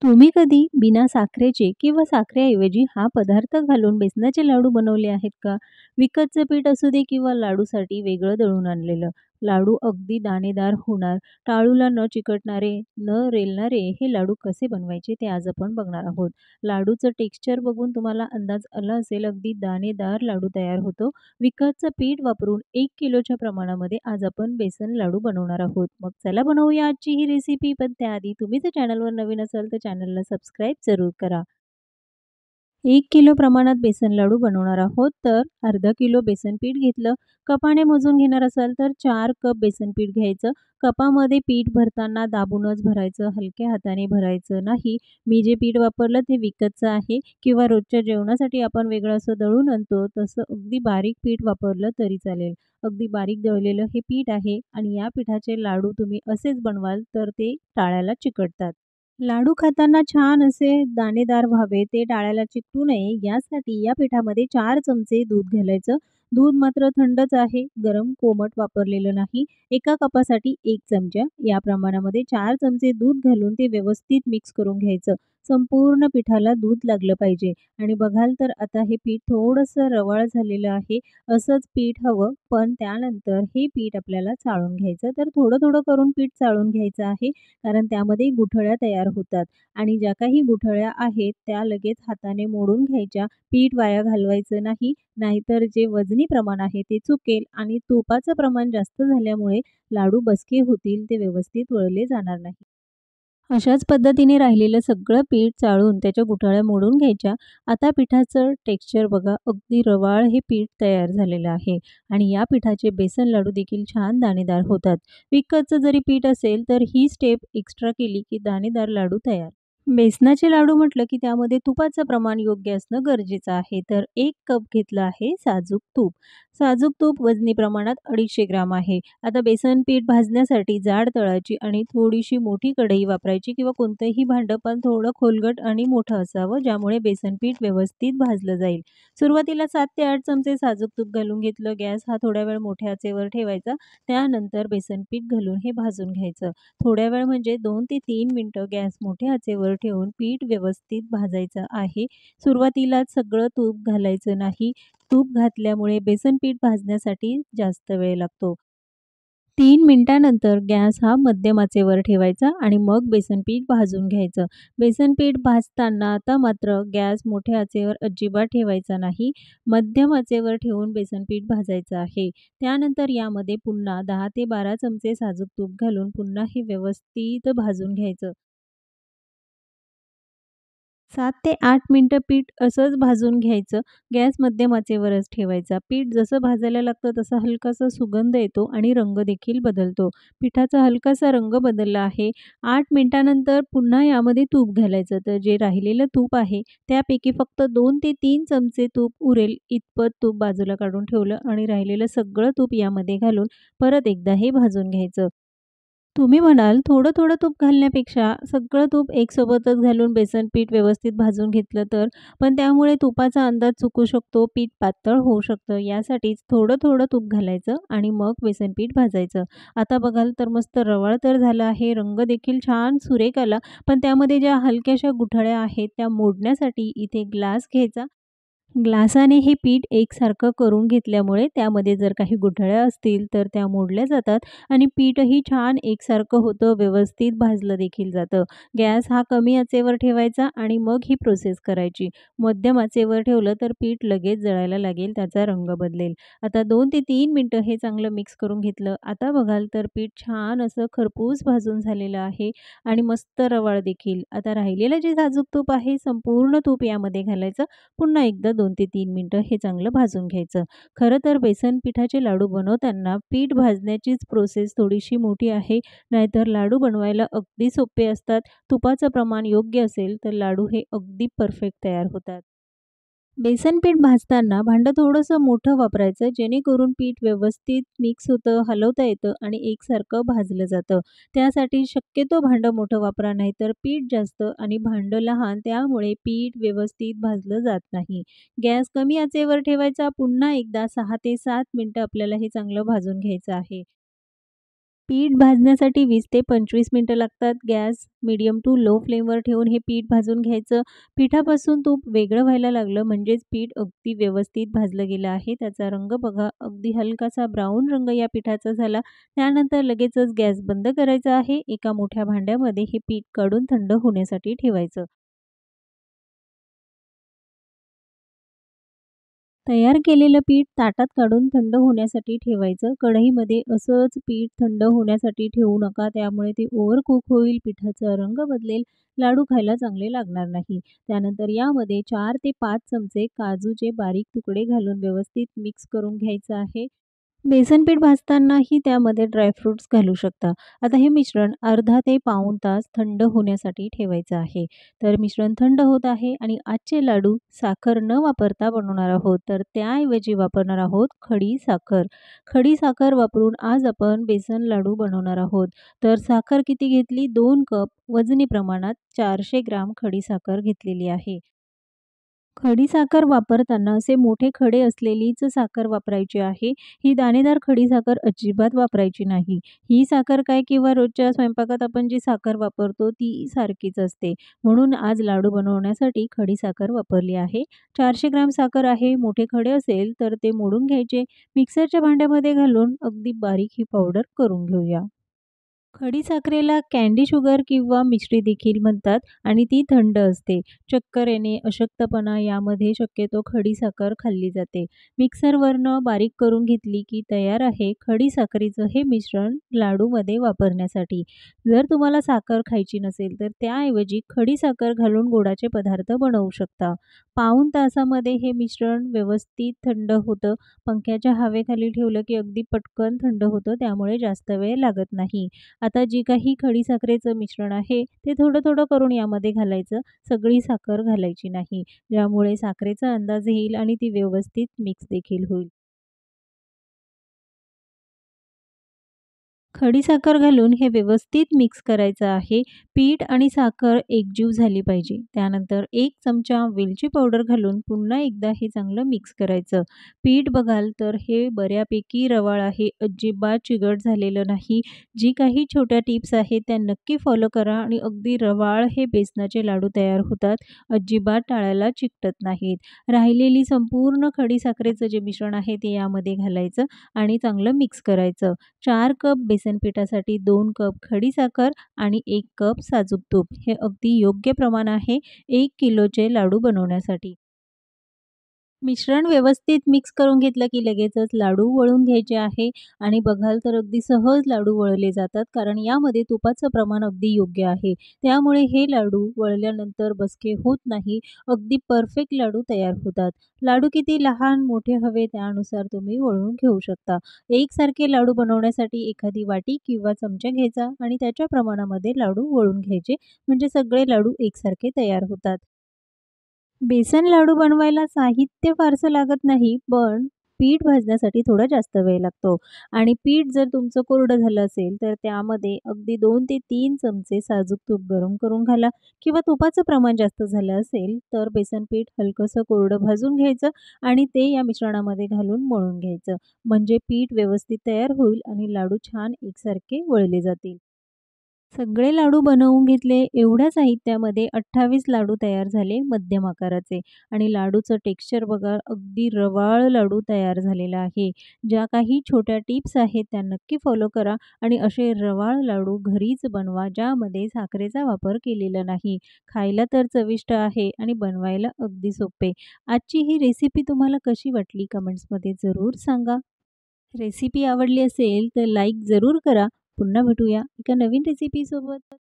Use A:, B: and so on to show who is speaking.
A: तुम्ही कधी बिना साखरेचे किंवा साखरेऐवजी हा पदार्थ घालून बेसनाचे लाडू बनवले आहेत का? विकतचं पीठ असू दे किंवा लाडूसाठी वेगळं दळून आणलेलं. लाडू अगदी दाणेदार होणार, टाळूला न चिकटणारे, न रेलणारे हे लाडू कसे बनवायचे ते आज आपण बघणार आहोत. लाडूचं टेक्स्चर बघून तुम्हाला अंदाज आला असेल, अगदी दाणेदार लाडू तयार होतो. विकतचं पीठ वापरून 1 किलोच्या प्रमाणामध्ये आज आपण बेसन लाडू बनवणार आहोत. मग चला बनवूया आजची ही रेसिपी. पण त्याआधी तुम्ही जर चॅनलवर नवीन असाल तर चॅनलला सबस्क्राईब जरूर करा. 1 किलो प्रमाणात बेसन लाडू बनवणार आहोत, तर अर्धा किलो बेसन पीठ घेतलं. कपाने मोजून घेणार असाल तर 4 कप बेसन पीठ घ्यायचं. कपामध्ये पीठ भरताना दाबूनच भरायचं, हलक्या हाताने भरायचं नाही. मी जे पीठ वापरलं ते विकतचं आहे किंवा रोजच्या जेवणासाठी आपण वेगळं असं दळून आणतो, तसं अगदी बारीक पीठ वापरलं तरी चालेल. अगदी बारीक दळलेलं हे पीठ आहे आणि या पिठाचे लाडू तुम्ही असेच बनवाल तर ते टाळ्याला चिकटतात. लाडू खाताना छान असे दाणेदार व्हावे, ते टाळ्याला चिकटू नये यासाठी या पिठामध्ये 4 चमचे दूध घालायचं. दूध मात्र थंडच आहे, गरम कोमट वापरलेलं नाही. एका कपासाठी 1 चमचा या प्रमाणामध्ये 4 चमचे दूध घालून ते व्यवस्थित मिक्स करून घ्यायचं. संपूर्ण पिठाला दूध लागलं पाहिजे आणि बघाल तर आता हे पीठ थोडंसं रवाळ झालेलं आहे. असंच पीठ हवं, पण त्यानंतर हे पीठ आपल्याला चाळून घ्यायचं. तर थोडं-थोडं करून पीठ चाळून घ्यायचं आहे. कारण त्यामध्ये गुठळ्या तयार होतात आणि ज्या काही गुठळ्या आहेत त्या लगेच हाताने मोडून घ्यायच्या. पीठ वाया घालवायचं नाही, नाहीतर जे वजनी प्रमाण आहे ते चुकेल आणि तुपाचं प्रमाण जास्त झाल्यामुळे लाडू बसके होतील, ते व्यवस्थित वळले जाणार नाही. अशाच पद्धतीने राहिलेलं सगळं पीठ चाळून त्याच्या गुठळ्या मोडून घ्यायच्या. आता पिठाचं टेक्स्चर बघा, अगदी रवाळ हे पीठ तयार झालेलं आहे आणि या पिठाचे बेसन लाडू देखील छान दाणेदार होतात. विकतचं जरी पीठ असेल तर ही स्टेप एक्स्ट्रा केली की दाणेदार लाडू तयार. बेसनाचे लाडू म्हटलं की त्यामध्ये तुपाचं प्रमाण योग्य असणं गरजेचं आहे. तर 1 कप घेतलं आहे साजूक तूप. साजूक तूप वजनी प्रमाणात 250 ग्राम आहे. आता बेसन पीठ भाजण्यासाठी जाड तळाची आणि थोडीशी मोठी कढई वापरायची किंवा कोणतंही भांडं, पण थोडं खोलगट आणि मोठं असावं, ज्यामुळे बेसन पीठ व्यवस्थित भाजलं जाईल. सुरुवातीला 7 ते 8 चमचे साजूक तूप घालून घेतलं. गॅस हा थोड्या वेळ मोठ्या आचेवर ठेवायचा. त्यानंतर बेसन पीठ घालून हे भाजून घ्यायचं. थोड्या वेळ म्हणजे 2 ते 3 मिनिटं गॅस मोठ्या आचेवर ठेवून पीठ व्यवस्थित भाजायचं आहे. सुरुवातीलाच सगळं तूप घालायचं नाही. तूप घातल्यामुळे बेसन पीठ भाजण्यासाठी जास्त वेळ लागतो. 3 मिनिटानंतर गॅस हा मध्यम आचेवर ठेवायचा आणि मग बेसन पीठ भाजून घ्यायचं. बेसन पीठ भाजताना आता मात्र गॅस मोठ्या आचेवर अजिबात ठेवायचा नाही. मध्यम आचेवर ठेवून बेसन पीठ भाजायचं आहे. त्यानंतर यामध्ये पुन्हा 10 ते 12 चमचे साजूक तूप घालून पुन्हा हे व्यवस्थित भाजून घ्यायचं. 7 ते 8 मिनिटं पीठ असंच भाजून घ्यायचं. गॅस मध्यम आचेवरच ठेवायचा. पीठ जसं भाजायला लागतं तसा हलकासा सुगंध येतो आणि रंग देखील बदलतो. पिठाचा हलकासा रंग बदलला आहे. 8 मिनिटानंतर पुन्हा यामध्ये तूप घालायचं. तर जे राहिलेलं तूप आहे त्यापैकी फक्त 2 ते 3 चमचे तूप उरेल इतपत तूप बाजूला काढून ठेवलं आणि राहिलेलं सगळं तूप यामध्ये घालून परत एकदा हे भाजून घ्यायचं. तुम्ही म्हणाल, थोडं-थोडं तूप घालण्यापेक्षा सगळं तूप एकसोबतच घालून बेसन पीठ व्यवस्थित भाजून घेतलं तर, पण त्यामुळे तुपाचा अंदाज चुकू शकतो, पीठ पातळ होऊ शकतं. यासाठीच थोडं-थोडं तूप घालायचं आणि मग बेसन पीठ भाजायचं. आता बघाल तर मस्त रवाळ तर झालं आहे, रंग देखील छान सुरेख आला. पण त्यामध्ये ज्या हलक्याशा गुठळ्या आहेत, त्या मोडण्यासाठी इथे ग्लास घ्यायचा. ग्लासाने हे पीठ एकसारखं करून घेतल्यामुळे त्यामध्ये जर काही गुठळ्या असतील तर त्या मोडल्या जातात आणि पीठही छान एकसारखं होतं, व्यवस्थित भाजलं देखील जातं. गॅस हा कमी आचेवर ठेवायचा आणि मग ही प्रोसेस करायची. मध्यम आचेवर ठेवलं तर पीठ लगेच जळायला लागेल, त्याचा रंग बदलेल. आता 2 ते 3 मिनिटं हे चांगलं मिक्स करून घेतलं. आता बघाल तर पीठ छान असं खरपूस भाजून झालेलं आहे आणि मस्त रवाळ देखील. आता राहिलेलं जे साजूक तूप आहे, संपूर्ण तूप यामध्ये घालायचं. पुन्हा एकदा 2 ते 3 मिनिटं हे चांगलं भाजून घ्यायचं. खरं तर बेसन पिठाचे लाडू बनवताना पीठ भाजण्याचीच प्रोसेस थोडीशी मोठी आहे. नाहीतर लाडू बनवायला अगदी सोपे असतात. तुपाचं प्रमाण योग्य असेल तर लाडू हे अगदी परफेक्ट तयार होतात. बेसन पीठ भाजताना भांडं थोडंसं मोठं वापरायचं, जेणेकरून पीठ व्यवस्थित मिक्स होतं, हलवता येतं आणि एकसारखं भाजलं जातं. त्यासाठी शक्यतो भांडं मोठं वापरा, नाहीतर पीठ जास्त आणि भांडं लहान, त्यामुळे पीठ व्यवस्थित भाजलं जात नाही. गॅस कमी आचेवर ठेवायचा. पुन्हा एकदा 6 ते 7 मिनिटं आपल्याला हे चांगलं भाजून घ्यायचं आहे. पीठ भाजण्यासाठी 20 ते 25 मिनिटं लागतात. गॅस मीडियम टू लो फ्लेमवर ठेवून हे पीठ भाजून घ्यायचं. पिठापासून तूप वेगळं व्हायला लागलं म्हणजेच पीठ अगदी व्यवस्थित भाजलं गेलं आहे. त्याचा रंग बघा अगदी हलकासा ब्राऊन रंग या पिठाचा झाला. त्यानंतर लगेचच गॅस बंद करायचा आहे. एका मोठ्या भांड्यामध्ये हे पीठ काढून थंड होण्यासाठी ठेवायचं. तयार केलेलं पीठ ताटात काढून थंड होण्यासाठी ठेवायचं. कढईमध्ये असंच पीठ थंड होण्यासाठी ठेवू नका. त्यामुळे ते ओव्हर कुक होईल, पिठाचा रंग बदलेल, लाडू खायला चांगले लागणार नाही. त्यानंतर यामध्ये 4 ते 5 चमचे काजूचे बारीक तुकडे घालून व्यवस्थित मिक्स करून घ्यायचं आहे. बेसन पीठ भाजतानाही त्यामध्ये ड्रायफ्रुट्स घालू शकता. आता हे मिश्रण अर्धा ते पाऊण तास थंड होण्यासाठी ठेवायचं आहे. तर मिश्रण थंड होत आहे आणि आजचे लाडू साखर न वापरता बनवणार आहोत. तर त्याऐवजी वापरणार आहोत खडी साखर. खडी साखर वापरून आज आपण बेसन लाडू बनवणार आहोत. तर साखर किती घेतली? 2 कप वजनी प्रमाणात 400 ग्राम खडी साखर घेतलेली आहे. खडी साखर वापरताना असे मोठे खडे असलेलीच साखर वापरायची आहे. ही दाणेदार खडी साखर अजिबात वापरायची नाही. ही साखर काय किंवा रोजच्या स्वयंपाकात आपण जी साखर वापरतो ती सारखीच असते. म्हणून आज लाडू बनवण्यासाठी खडी साखर वापरली आहे. 400 ग्राम साखर आहे. मोठे खडे असेल तर ते मोडून घ्यायचे. मिक्सरच्या भांड्यामध्ये घालून अगदी बारीक ही पावडर करून घेऊया. खडी साखरेला कँडी शुगर किंवा मिश्री देखील म्हणतात आणि ती थंड असते. चक्कर येणे, अशक्तपणा यामध्ये शक्यतो खडी साखर खाल्ली जाते. मिक्सरवरनं बारीक करून घेतली की तयार आहे खडी साखरेचं हे मिश्रण लाडूमध्ये वापरण्यासाठी. जर तुम्हाला साखर खायची नसेल तर त्याऐवजी खडी साखर घालून गोडाचे पदार्थ बनवू शकता. पाऊण तासामध्ये हे मिश्रण व्यवस्थित थंड होतं. पंख्याच्या हवेखाली ठेवलं की अगदी पटकन थंड होतं, त्यामुळे जास्त वेळ लागत नाही. आता जी काही खडी साखरेचं मिश्रण आहे, ते थोडं-थोडं करून यामध्ये घालायचं. सगळी साखर घालायची नाही. ज्यामुळे साखरेचा अंदाज येईल आणि ती व्यवस्थित मिक्स देखील होईल. खडीसाखर घालून हे व्यवस्थित मिक्स करायचं आहे. पीठ आणि साखर एकजीव झाली पाहिजे. त्यानंतर 1 चमचा वेलची पावडर घालून पुन्हा एकदा हे चांगलं मिक्स करायचं. पीठ बघाल तर हे बऱ्यापैकी रवाळ आहे. अजिबात चिकट झालेलं नाही. जी काही छोट्या टिप्स आहेत त्या नक्की फॉलो करा आणि अगदी रवाळ हे बेसनाचे लाडू तयार होतात. अजिबात टाळ्याला चिकटत नाहीत. राहिलेली संपूर्ण खडीसाखरेचं जे मिश्रण आहे ते यामध्ये घालायचं आणि चांगलं मिक्स करायचं. 4 कप बेसन पिठासाठी 2 कप खडीसाखर आणि 1 कप साजूक तूप हे अगदी योग्य प्रमाण आहे 1 किलोचे लाडू बनवण्यासाठी. मिश्रण व्यवस्थित मिक्स करून घेतलं की लगेचच लाडू वळून घ्यायचे आहे आणि बघाल तर अगदी सहज लाडू वळले जातात कारण यामध्ये तुपाचं प्रमाण अगदी योग्य आहे. त्यामुळे हे लाडू वळल्यानंतर बसके होत नाही. अगदी परफेक्ट लाडू तयार होतात. लाडू किती लहान मोठे हवे त्यानुसार तुम्ही वळून घेऊ शकता. एकसारखे लाडू बनवण्यासाठी एखादी वाटी किंवा चमचा घ्यायचा आणि त्याच्या प्रमाणामध्ये लाडू वळून घ्यायचे म्हणजे सगळे लाडू एकसारखे तयार होतात. बेसन लाडू बनवायला साहित्य फारसं लागत नाही, पण पीठ भाजण्यासाठी थोडा जास्त वेळ लागतो आणि पीठ जर तुमचं कोरडं झालं असेल, तर त्यामध्ये अगदी 2 ते 3 चमचे साजूक तूप गरम करून घाला किंवा तुपाचं प्रमाण जास्त झालं असेल, तर बेसन पीठ हलकंसं कोरडं भाजून घ्यायचं आणि ते या मिश्रणामध्ये घालून मळून घ्यायचं. म्हणजे पीठ व्यवस्थित तयार होईल आणि लाडू छान एकसारखे वळले जातील. सगळे लाडू बनवून घेतले. एवढ्या साहित्यामध्ये 28 लाडू तयार झाले मध्यम आकाराचे आणि लाडूचं टेक्स्चर बघा अगदी रवाळ लाडू तयार झालेला आहे. ज्या काही छोट्या टिप्स आहेत त्या नक्की फॉलो करा आणि असे रवाळ लाडू घरीच बनवा ज्यामध्ये साखरेचा वापर केलेला नाही. खायला तर चविष्ट आहे आणि बनवायला अगदी सोपे. आजची ही रेसिपी तुम्हाला कशी वाटली कमेंट्समध्ये जरूर सांगा. रेसिपी आवडली असेल तर लाईक जरूर करा. पुन्हा भेटूया एका नवीन रेसिपीसोबत.